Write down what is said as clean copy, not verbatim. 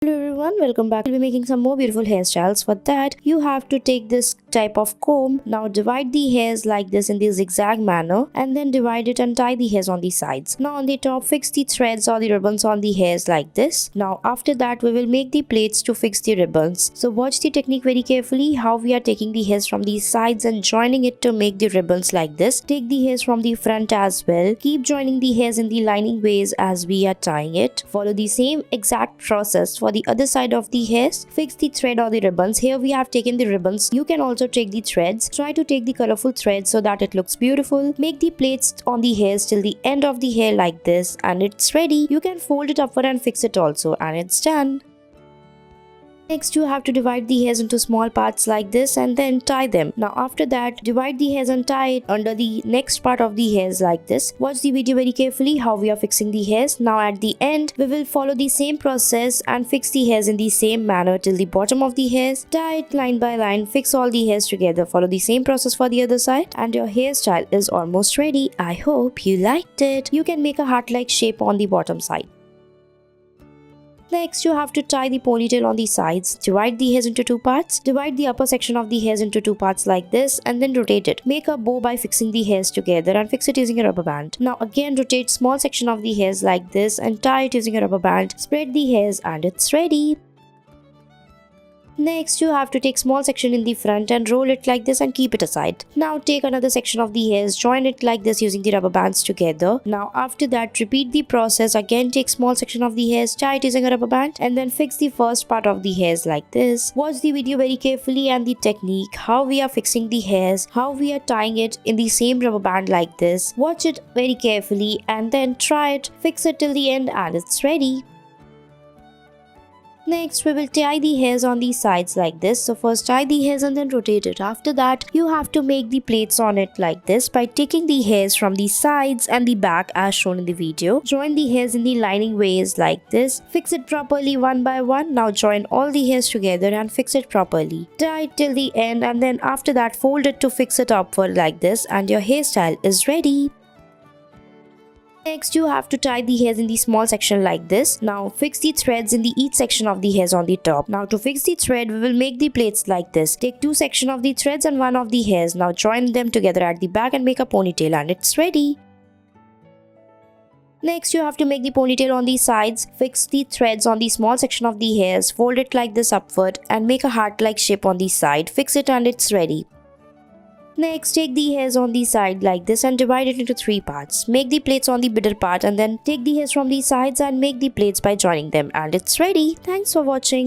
Hello everyone, welcome back. We'll be making some more beautiful hairstyles. For that, you have to take this type of comb. Now divide the hairs like this in the zigzag manner and then divide it and tie the hairs on the sides. Now on the top, fix the threads or the ribbons on the hairs like this. Now after that, we will make the plaits to fix the ribbons. So watch the technique very carefully how we are taking the hairs from the sides and joining it to make the ribbons like this. Take the hairs from the front as well. Keep joining the hairs in the lining ways as we are tying it. Follow the same exact process for the other side of the hairs. Fix the thread or the ribbons. Here we have taken the ribbons. You can also take the threads. Try to take the colorful threads so that it looks beautiful. Make the plaits on the hairs till the end of the hair like this and it's ready. You can fold it upward and fix it also and it's done. Next, you have to divide the hairs into small parts like this and then tie them. Now after that, divide the hairs and tie it under the next part of the hairs like this. Watch the video very carefully how we are fixing the hairs. Now at the end, we will follow the same process and fix the hairs in the same manner till the bottom of the hairs. Tie it line by line, fix all the hairs together. Follow the same process for the other side and your hairstyle is almost ready. I hope you liked it. You can make a heart-like shape on the bottom side. Next, you have to tie the ponytail on the sides. Divide the hairs into two parts. Divide the upper section of the hairs into two parts like this and then rotate it. Make a bow by fixing the hairs together and fix it using a rubber band. Now again rotate small section of the hairs like this and tie it using a rubber band. Spread the hairs and it's ready. Next, you have to take small section in the front and roll it like this and keep it aside. Now take another section of the hairs, join it like this using the rubber bands together. Now after that, repeat the process. Again take small section of the hairs, tie it using a rubber band and then fix the first part of the hairs like this. Watch the video very carefully and the technique, how we are fixing the hairs, how we are tying it in the same rubber band like this. Watch it very carefully and then try it, fix it till the end and it's ready. Next, we will tie the hairs on the sides like this. So first tie the hairs and then rotate it. After that, you have to make the plaits on it like this by taking the hairs from the sides and the back as shown in the video. Join the hairs in the lining ways like this. Fix it properly one by one. Now join all the hairs together and fix it properly. Tie it till the end and then after that fold it to fix it upward like this and your hairstyle is ready. Next, you have to tie the hairs in the small section like this. Now fix the threads in the each section of the hairs on the top. Now to fix the thread, we will make the plaits like this. Take two sections of the threads and one of the hairs. Now join them together at the back and make a ponytail and it's ready. Next, you have to make the ponytail on the sides. Fix the threads on the small section of the hairs. Fold it like this upward and make a heart-like shape on the side. Fix it and it's ready. Next, take the hairs on the side like this and divide it into three parts. Make the plaits on the middle part and then take the hairs from the sides and make the plaits by joining them and it's ready. Thanks for watching.